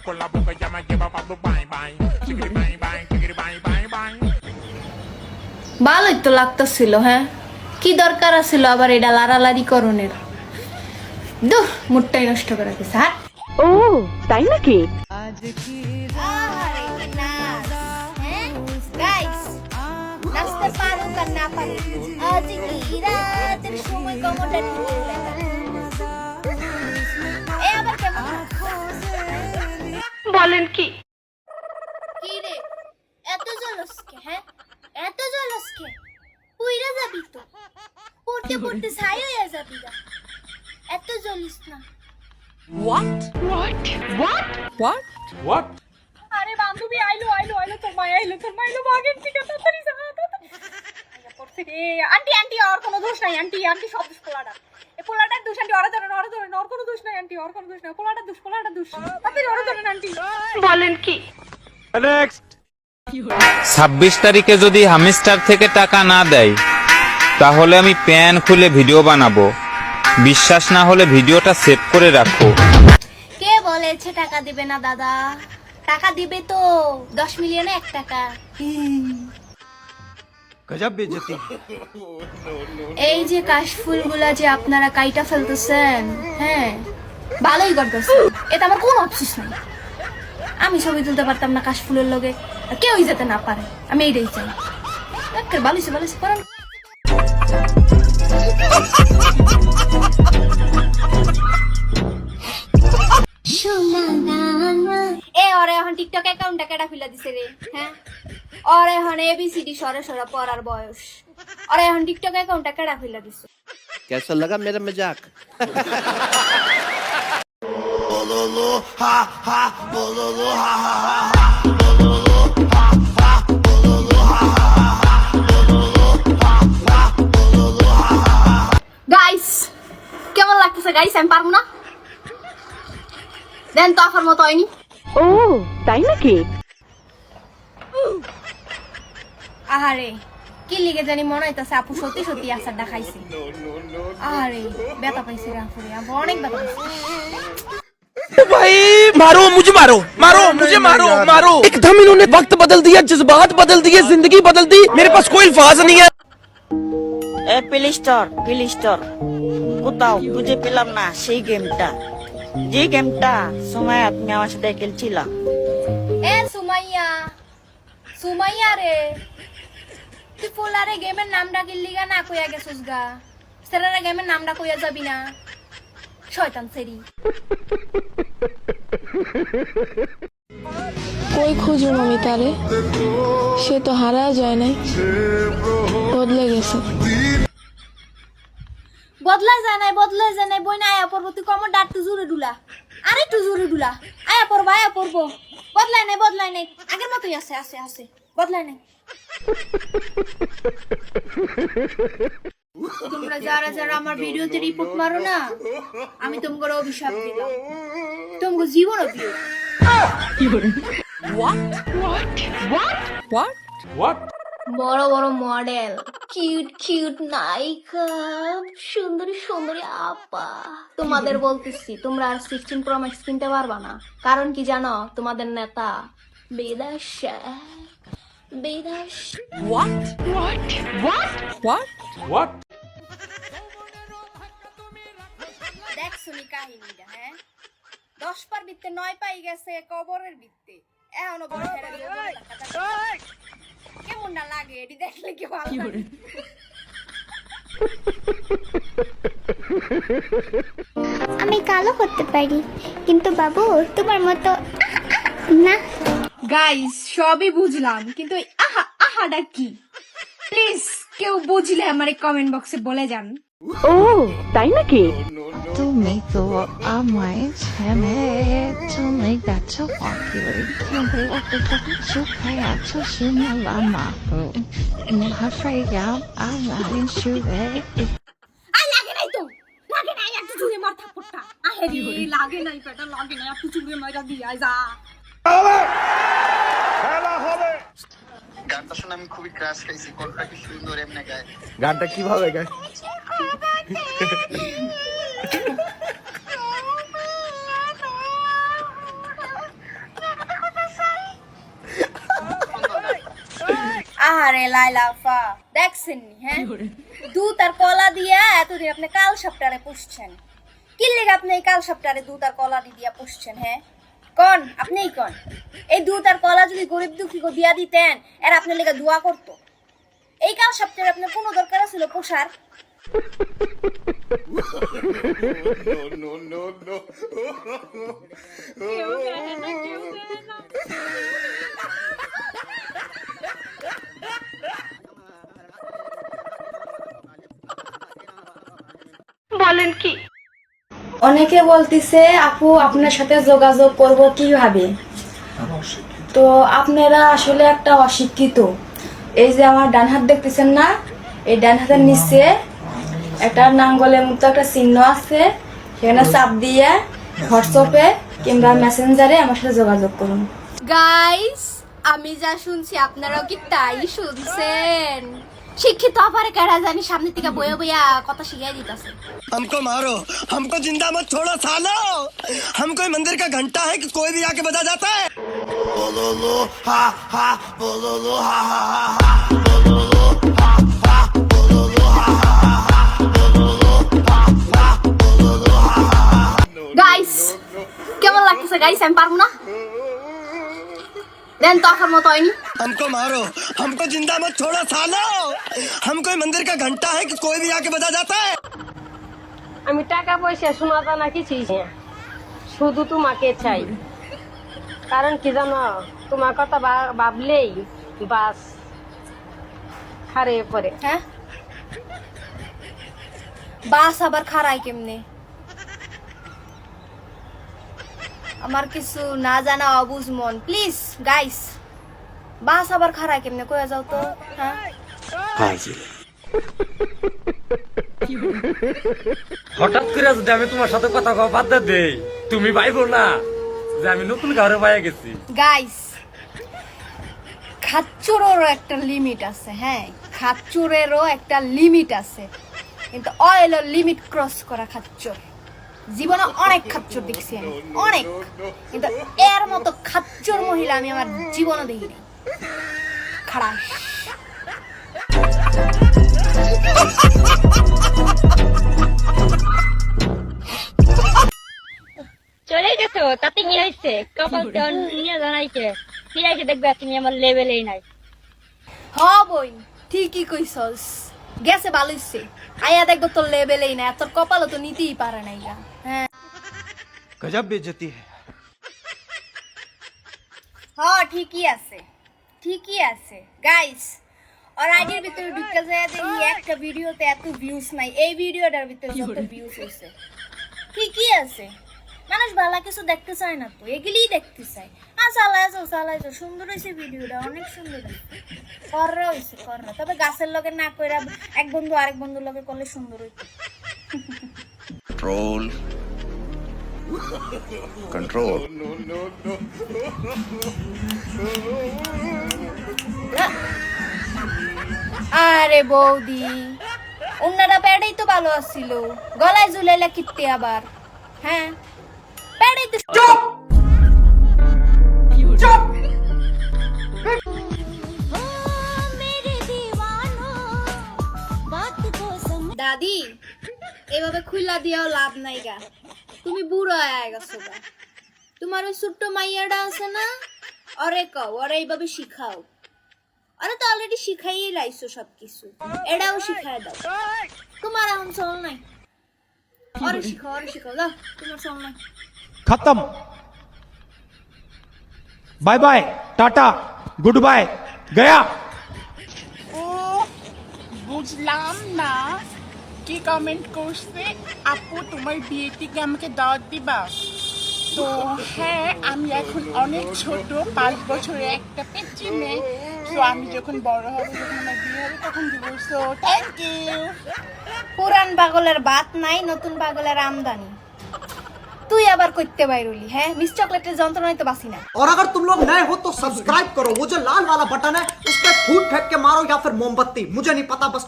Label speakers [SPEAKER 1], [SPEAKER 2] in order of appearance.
[SPEAKER 1] con la boca ya me lleva pa' Dubai, bye. Chiquiri bye bye, chiquiri bye bye bye.
[SPEAKER 2] ভালোই তো লাগতেছিল, হ্যাঁ কি দরকার ছিল আবার এটা লাড়ালাড়ি করণের? দুহ, মুডটাই নষ্ট করে দিছে। হ্যাঁ
[SPEAKER 3] ও তাই নাকি?
[SPEAKER 2] নাচতে পারুক আর না পারুক, আজ কি রাতের সময় কমরটা ঢিলে লেখা। এ আবার কেমন
[SPEAKER 3] বলেন কি?
[SPEAKER 2] কি রে এত জলসকে? হ্যাঁ এত জলসকে? পুইরা যাবি তো, পড়তে পড়তে ছাই হয়ে যাবি গা। এত জ্বলিস না।
[SPEAKER 1] What?
[SPEAKER 4] আরে বান্ধবী আইলো তোর মা আইলো বাগের থেকে তাড়াতাড়ি যা তাড়াতাড়ি। আইয়া পড়ছে রে। আন্টি আর কোনো দোষ নাই আন্টি সব দোষ পোলাটা। এই পোলাটার দোষ আন্টি, ওর ধরেন ওর কোনো দোষ নাই আন্টি, ওর কোনো দোষ নাই, পোলাটার দোষ তাড়াতাড়ি ওর ধরেন আন্টি।
[SPEAKER 3] বলেন কি?
[SPEAKER 1] Next.
[SPEAKER 5] 26 তারিখে যদি হামিস্টার থেকে টাকা না দেয় তাহলে আমি প্যান খুলে ভিডিও বানাবো। বিশ্বাস না হলে ভিডিওটা সেভ করে রাখো।
[SPEAKER 2] কে বলেছে টাকা দিবে না দাদা? টাকা দিবে তো, 10 মিলিয়নে 1 টাকা।
[SPEAKER 6] गजब बेइज्जती।
[SPEAKER 2] এই যে কাশফুলগুলা যে আপনারা কাইটা ফেলতেছেন, হ্যাঁ ভালোই করতেছেন, এটা আমার কোনো আফসোস নাই। আমি ছবি তুলতে পারতাম না কাশফুলের লগে, আর কেউই যেতে না পারে, আমি এইটাই চাই। ভালোইছে করেন। এ ওরে এখন টিকটক অ্যাকাউন্টটা কেডা খুলে দিছে রে? হ্যাঁ ওরে এখন এবিসিডি সরে পড়ার বয়স, ওরে এখন টিকটক অ্যাকাউন্টটা কেডা খুলে দিছে?
[SPEAKER 6] कैसा लगा मेरा मजाक?
[SPEAKER 2] গাইস কেমন লাগতেছে গাইস? আমি পারবো না, দেন তো আফার মতো হয়নি।
[SPEAKER 3] ও তাই নাকি?
[SPEAKER 2] আহারে কি লিগে জানি মনে হইতাছে আপু সত্যি আচারটা খাইছে। আহারে ব্যথা পাইছে রে আপুরে, আপু অনেক ব্যথা পাইছে।
[SPEAKER 7] भाई मारो मुझे मारो एकदम इन्होंने वक्त बदल दिया, जज्बात बदल दिए, जिंदगी बदल दी। मेरे पास कोई अल्फाज नहीं है।
[SPEAKER 8] এ প্লে স্টোর কোথাও খুঁজে পেলাম না সেই গেমটা, যে গেমটা সময় তুমি আমার সাথে খেলছিলা।
[SPEAKER 2] এ সুমাইয়া রে, তুই পোলারে গেমের নামটা কিল্লিগা না কইয়া গেছস গা? সেরারে গেমের নামটা কইয়া যাবি না, শয়তান সেরি।
[SPEAKER 9] কই খুঁজুম আমি তারে? সে তো হারা যায় নাই, বদলে গেছে।
[SPEAKER 2] বদলা যায় নাই বই না। আয়া পড়বো, তুই কমর ডাট টু জোরে ডুলা, আরে একটু জোরে ডুলা। আয়া পড়বো। বদলায় নাই, আগের মতোই আছে বদলায় নাই। তোমরা যারা আমার ভিডিওতে রিপোর্ট মারো না, আমি তোমাকে অভিশাপ দিলাম, তোমাকে জীবন অভিশাপ।
[SPEAKER 1] What?
[SPEAKER 2] বড় মডেল, কিউট নায়িকা, সুন্দরী আপা, তোমাদের বলতেছি তোমরা আর 16 Pro Max কিনতে পারবা না। কারণ কি জানো? তোমাদের নেতা বিদেশ।
[SPEAKER 1] What?
[SPEAKER 2] দেখ শুনি কাহিনীটা, হ্যাঁ 10 পার বিত্তে 9 পাই গেছে কবরের বিত্তে, এখনো বড় কেমন না লাগে এটি দেখলে কি ভালো লাগে?
[SPEAKER 10] আমি কালো করতে পারি, কিন্তু বাবু তোমার মতো না।
[SPEAKER 4] গাইস সবই বুঝলাম, কিন্তু ওই আহাটা কি? প্লিজ কেউ বুঝলে আমারে কমেন্ট বক্সে বলে যান।
[SPEAKER 3] ও তাই নাকি?
[SPEAKER 9] তুমি তো আমায় ছেড়ে চলে গেছো পাখিরে, কিন্তু একটা কিছু খেয়েছো শুনলাম না। ভাষাইয়া আমার সুরে
[SPEAKER 4] লাগে নাই একটু জুড়ে মার থাপ্পড়টা। আহেরি লাগে নাই একটু জুড়ে মারা দিয়া যা।
[SPEAKER 11] গানটা শুনে আমি খুবই ক্রাশ খাইছি, কণ্ঠটা কি সুন্দর এমনি গায়।
[SPEAKER 6] গানটা কিভাবে গায়?
[SPEAKER 4] আরে লাইলা আফা দেখছেন নি হ্যাঁ দুধ আর কলা দিয়া এতদিন আপনি কাল সাপটারে পুষছেন কি লেগে আপনি এই কাল সাপটারে দুধ আর কলা দিয়া পুষছেন হ্যাঁ কোন আপনিই কোন এই দুধ আর কলা যদি গরিব দুঃখীকে দিয়া দিতেন এর আপনার লেগে দোয়া করতো এই কাল সাপটারে আপনার কোনো দরকার ছিল পোষার
[SPEAKER 1] No, no, no,
[SPEAKER 3] বলেন কি?
[SPEAKER 2] অনেকে বলতিছে আপু আপনার সাথে যোগাযোগ করব কিভাবে, তো আপনারা আসলে একটা অশিক্ষিত। এই যে আমার ডান হাত দেখতেছেন না, এই ডান হাতের নিচে একটা নাঙ্গলের মতো একটা চিহ্ন আছে, সেখানে চাপ দিয়ে হোয়াটসঅ্যাপে কিংবা মেসেঞ্জারে আমার সাথে যোগাযোগ করুন। গাইস, আমি যা শুনছি আপনারাও কি তাই শুনছেন? শিক্ষিত আবার কেডা জানি সামনে থেকে বইয়া বইয়া কথা শিখাই দিতেছে।
[SPEAKER 7] हमको मारो, हमको जिंदा मत छोड़ो सालो। हम कोई मंदिर का घंटा है कि कोई भी आके बजा जाता है। बोलो लो हा हा, बोलो लो हा हा हा, बोलो लो हा हा, बोलो लो हा हा, बोलो लो हा हा, बोलो लो हा हा।
[SPEAKER 2] গাইস, কেমন লাগতেছে গাইস? আমি পারবো না, দেন তো আসার মতো হয়নি।
[SPEAKER 7] हमको मारो, हमको जिंदा मत छोड़ो सालो। हम कोई मंदिर का घंटा है कि कोई भी आके बजा जाता है।
[SPEAKER 3] আমি টাকা পয়সা শোনা জানা কিছুই না, শুধু তোমাকে চাই। কারণ কি জানো, তোমার কথা ভাবলেই বাস খারে পড়ে।
[SPEAKER 2] হ্যাঁ, বাস আবার খারাই কেমনে? আমার কিছু না জানা অবুঝ মন, প্লিজ গাইস, বাস আবার খারাই কেমনে কয়ে যাও তো। হ্যাঁ,
[SPEAKER 6] হঠাৎ করে যদি আমি তোমার সাথে কথা কওয়া বাদ দেই, তুমি ভাইবো না যে আমি নতুন ঘরে পাইয়া গেছি।
[SPEAKER 2] গাইস, খাচ্চরেরও একটা লিমিট আছে। হ্যাঁ, খাচ্চরেরও একটা লিমিট আছে, কিন্তু অয়েলের লিমিট ক্রস করা খাচ্চর। জীবনে অনেক খাচ্চর দেখছি আমি, অনেক, কিন্তু এর মতো খাচ্চর মহিলা আমি আমার জীবনে দেখিনি। খাড়াস
[SPEAKER 4] চলে গেছো তাতে কি হয়েছে? কপাল নিয়ে জানাইছে ফিরাইছে দেখবে তুমি আমার লেভেলেই নাই।
[SPEAKER 2] হ বই, ঠিকই কইছস, গেছে ভালো হইছে। আয়া দেখবো তোর লেভেলেই না, তোর কপালও তো নিতেই পারে নাই গা। হ্যাঁ,
[SPEAKER 6] गजब बेइज्जती है।
[SPEAKER 2] হ্যাঁ, ঠিকই আছে, ঠিকই আছে। গাইস, আর আইডির ভিতরে ঢুকে যায় দেখি একটা ভিডিওতে এত ভিউজ নাই, এই ভিডিওটার ভিতরে যত ভিউজ হয়েছে। ঠিকই আছে, মানুষ ভালো কিছু দেখতে চায় না তো, এগুলিই দেখতে চায়। চালাইছো, সুন্দর হয়েছে ভিডিওটা, অনেক সুন্দর হয়েছে, কররা হয়েছে, কররা। তবে গাছের লগে না কইরা এক বন্ধু আরেক বন্ধুর লগে করলে সুন্দর হইতো।
[SPEAKER 1] control. No, no, no.
[SPEAKER 2] আরে বৌদি, অন্যরা প্যাডেই তো ভালো আসছিল, গলায় ঝুলাইলা কিত্তে আবার। হ্যাঁ, প্যাডেই তো। দাদি, এভাবে খুইলা দিয়াও লাভ নাই গা, তুমি বুড়ো হয়ে গেছো গা। তোমার ওই ছোট্ট মাইয়াটা আছে না, ওরে কও, ওরে এইভাবে শিখাও। আরে তো অলরেডি শিখাইয়ে লাইছো সবকিছু, এটাও শিখাই দাও। তোমার এখন চল নাই, ওরে শিখাও দাও, তোমার চল নাই।
[SPEAKER 7] खत्म। Bye bye, tata, goodbye, गया।
[SPEAKER 12] বুঝলাম না কি কমেন্ট করছে আপু, তোমার বিয়ে থেকে আমাকে দাওয়াত দিবা? তো হ্যাঁ, আমি এখন অনেক ছোট, 5 বছরের একটা পেঁচি মেয়ে। তো আমি যখন বড় হব, যখন আমার বিয়ে হবে, তখন দিব। So thank you.
[SPEAKER 2] পুরান পাগলের বাত নাই, নতুন পাগলের আমদানি। তুই আবার করতে বাইরুলি? হ্যাঁ, মিস চকলেটের যন্ত্রণায় তো বাসি না।
[SPEAKER 6] और अगर तुम लोग नए हो तो सब्सक्राइब करो, वो जो लाल वाला बटन है उस पर फूट फेंक के मारो या फिर मोमबत्ती, मुझे नहीं पता, बस